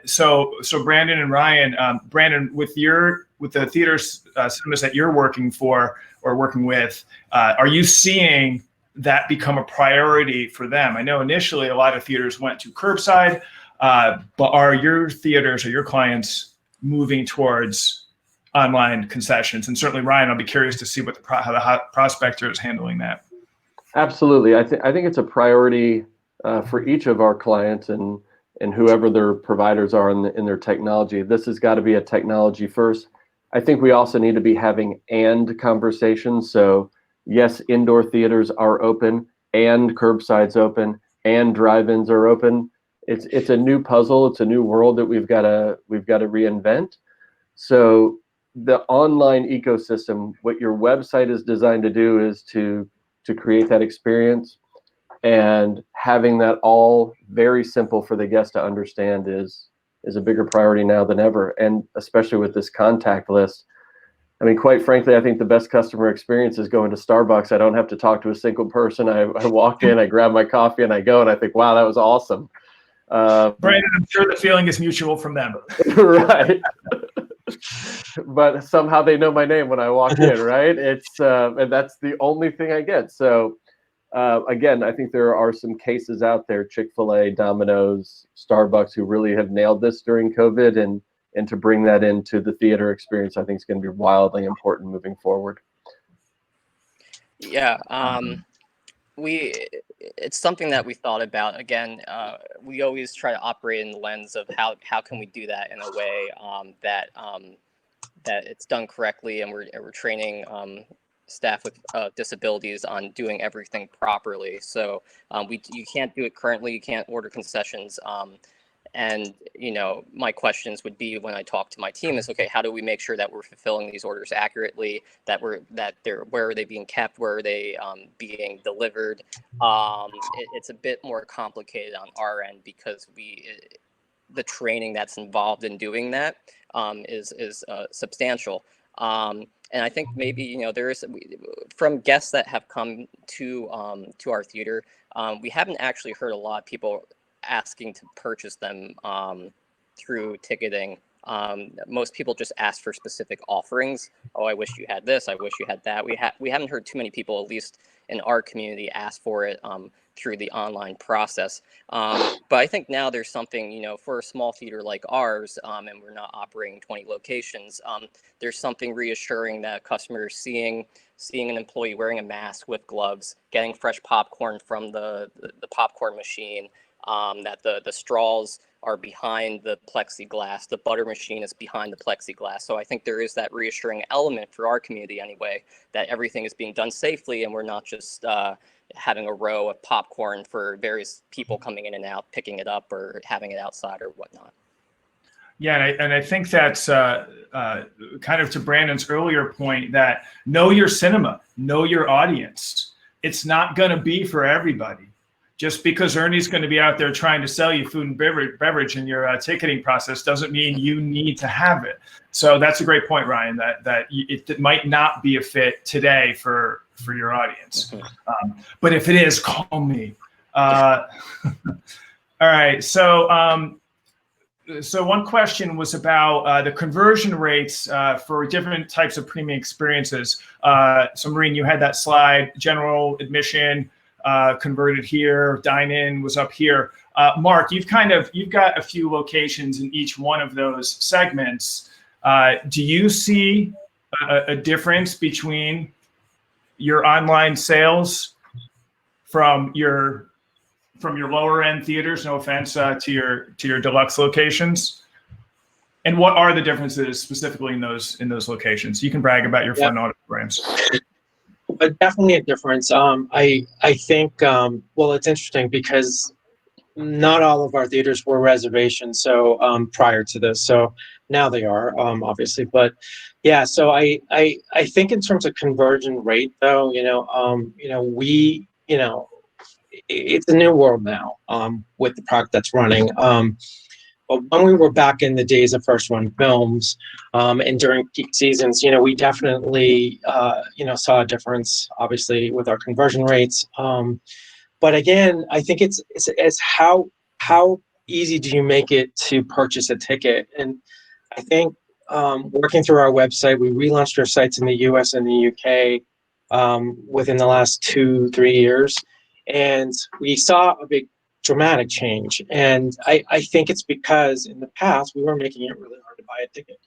So Brandon and Ryan, Brandon, with the theaters, cinemas that you're working for or working with, are you seeing that become a priority for them? I know initially a lot of theaters went to curbside. But are your theaters or your clients moving towards online concessions? And certainly, Ryan, I'll be curious to see how the prospector is handling that. Absolutely. I think it's a priority for each of our clients and whoever their providers are in their technology. This has got to be a technology first. I think we also need to be having and conversations. So yes, indoor theaters are open, and curbside's open, and drive-ins are open. It's a new puzzle. It's a new world that we've got to reinvent. So the online ecosystem, what your website is designed to do is to create that experience, and having that all very simple for the guest to understand is a bigger priority now than ever. And especially with this contact list, I mean, quite frankly, I think the best customer experience is going to Starbucks. I don't have to talk to a single person. I walk in, I grab my coffee, and I go, and I think, wow, that was awesome. Brandon, I'm sure the feeling is mutual from them. Right. But somehow they know my name when I walk in, right? It's and that's the only thing I get. So again, I think there are some cases out there, Chick-fil-A, Domino's, Starbucks, who really have nailed this during COVID, and to bring that into the theater experience, I think is going to be wildly important moving forward. Yeah. It's something that we thought about. Again, we always try to operate in the lens of how can we do that in a way that it's done correctly, and we're training staff with disabilities on doing everything properly. So you can't do it currently. You can't order concessions. And my questions would be, when I talk to my team, is okay, how do we make sure that we're fulfilling these orders accurately, where are they being kept, where are they being delivered? It's a bit more complicated on our end, because the training that's involved in doing that is substantial. And I think maybe there is, from guests that have come to our theater, we haven't actually heard a lot of people asking to purchase them through ticketing. Most people just ask for specific offerings. Oh, I wish you had this. I wish you had that. We haven't heard too many people, at least in our community, ask for it through the online process. But I think now there's something, for a small theater like ours, and we're not operating 20 locations, there's something reassuring that customers seeing an employee wearing a mask with gloves, getting fresh popcorn from the popcorn machine, that the straws are behind the plexiglass, the butter machine is behind the plexiglass. So I think there is that reassuring element for our community anyway, that everything is being done safely, and we're not just having a row of popcorn for various people coming in and out, picking it up or having it outside or whatnot. Yeah, and I think that's kind of to Brandon's earlier point, that know your cinema, know your audience. It's not going to be for everybody. just because Ernie's going to be out there trying to sell you food and beverage in your ticketing process doesn't mean you need to have it. So that's a great point, Ryan, that it might not be a fit today for your audience. But if it is, call me. All right. So one question was about the conversion rates for different types of premium experiences. So Maureen, you had that slide, general admission, converted here, dine-in was up here. Mark, you've got a few locations in each one of those segments. Do you see a difference between your online sales from your lower end theaters? No offense to your deluxe locations. And what are the differences specifically in those locations? You can brag about your fun auditoriums. Definitely a difference. I think well, it's interesting because not all of our theaters were reservations. So prior to this, so now they are obviously. But yeah, so I think in terms of conversion rate, though, we it's a new world now with the product that's running. But when we were back in the days of first run films and during peak seasons, we definitely, saw a difference, obviously, with our conversion rates. But again, I think it's how easy do you make it to purchase a ticket? And I think working through our website, we relaunched our sites in the US and the UK within the last 2-3 years. And we saw a big dramatic change. And I think it's because in the past, we were making it really hard to buy a ticket.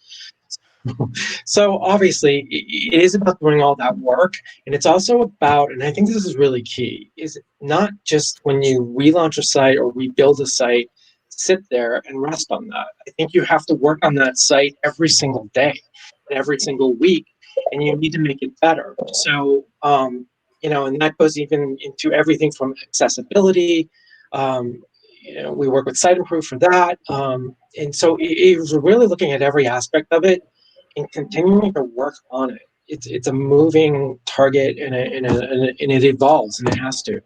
So obviously, it is about doing all that work. And it's also about, and I think this is really key, is not just when you relaunch a site or rebuild a site, sit there and rest on that. I think you have to work on that site every single day and every single week, and you need to make it better. So, and that goes even into everything from accessibility. We work with Site Improve for that. And so it was really looking at every aspect of it and continuing to work on it. It's a moving target and it evolves, and it has to.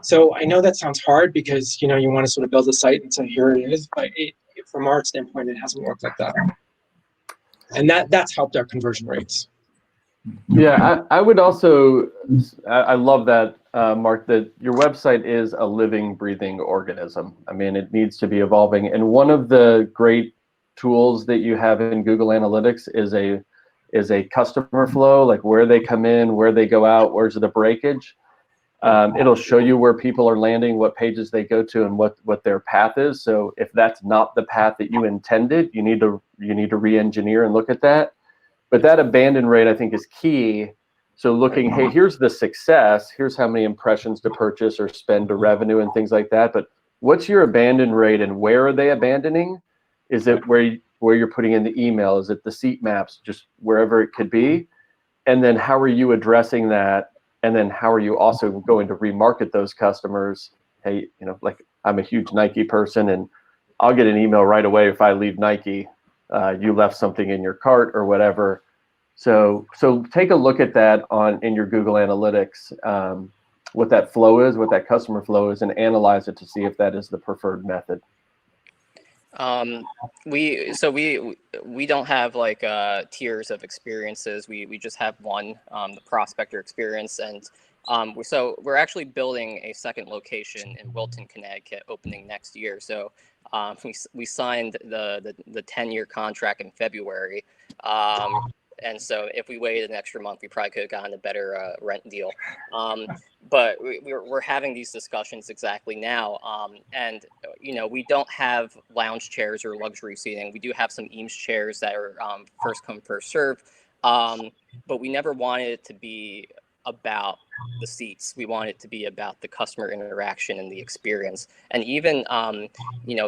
So I know that sounds hard because you want to sort of build a site and say here it is, but from our standpoint, it hasn't worked like that, and that's helped our conversion rates. Yeah, I would also, I love that, Mark, that your website is a living, breathing organism. I mean, it needs to be evolving. And one of the great tools that you have in Google Analytics is a customer flow, like where they come in, where they go out, where's the breakage. It'll show you where people are landing, what pages they go to, and what their path is. So if that's not the path that you intended, you need to re-engineer and look at that. But that abandon rate, I think, is key. So looking, hey, here's the success, here's how many impressions to purchase or spend to revenue and things like that. But what's your abandon rate and where are they abandoning? Is it where you're putting in the email? Is it the seat maps, just wherever it could be? And then how are you addressing that? And then how are you also going to remarket those customers? Hey, like I'm a huge Nike person and I'll get an email right away if I leave Nike. You left something in your cart or whatever. So take a look at that in your Google Analytics, what that flow is, what that customer flow is, and analyze it to see if that is the preferred method. We don't have like tiers of experiences. We just have one, the prospector experience, and so we're actually building a second location in Wilton, Connecticut, opening next year. So we signed the 10-year contract in February. And so if we waited an extra month, we probably could have gotten a better rent deal. But we're having these discussions exactly now. And, we don't have lounge chairs or luxury seating. We do have some Eames chairs that are first come, first serve. But we never wanted it to be about the seats. We want it to be about the customer interaction and the experience. And even,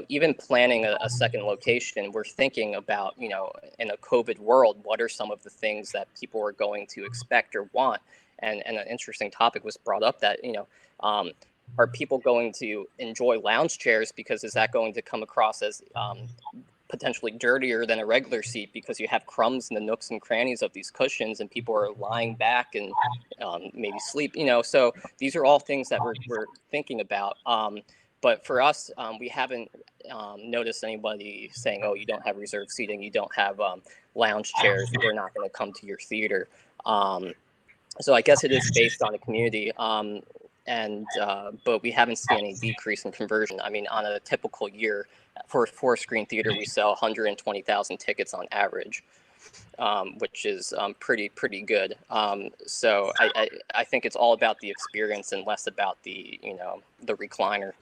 even planning a second location, we're thinking about, in a COVID world, what are some of the things that people are going to expect or want? And an interesting topic was brought up that, are people going to enjoy lounge chairs because is that going to come across as potentially dirtier than a regular seat because you have crumbs in the nooks and crannies of these cushions and people are lying back and maybe sleep, so these are all things that we're thinking about. But for us, we haven't noticed anybody saying, oh, you don't have reserved seating, you don't have lounge chairs, we're not going to come to your theater. So I guess it is based on the community. But we haven't seen any decrease in conversion. I mean, on a typical year for a 4-screen theater, we sell 120,000 tickets on average, which is pretty good. So I think it's all about the experience and less about the recliner.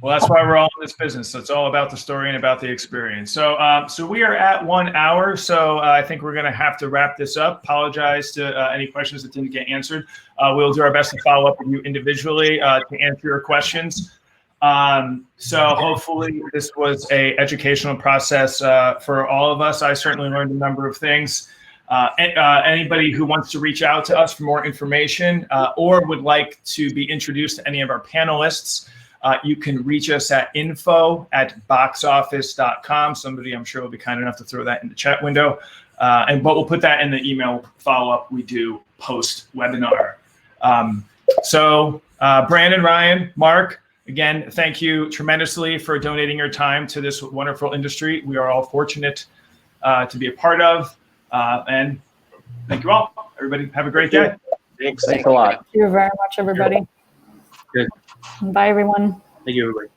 Well, that's why we're all in this business. So it's all about the story and about the experience. So, so we are at 1 hour. So I think we're going to have to wrap this up. Apologize to any questions that didn't get answered. We'll do our best to follow up with you individually to answer your questions. So hopefully this was a educational process for all of us. I certainly learned a number of things. Anybody who wants to reach out to us for more information or would like to be introduced to any of our panelists, you can reach us at info@boxoffice.com. Somebody I'm sure will be kind enough to throw that in the chat window. But we'll put that in the email follow-up we do post-webinar. So Brandon, Ryan, Mark, again, thank you tremendously for donating your time to this wonderful industry we are all fortunate to be a part of. And thank you all. Everybody have a great day. Thanks a lot. Thank you very much, everybody. Good. Bye, everyone. Thank you, everybody.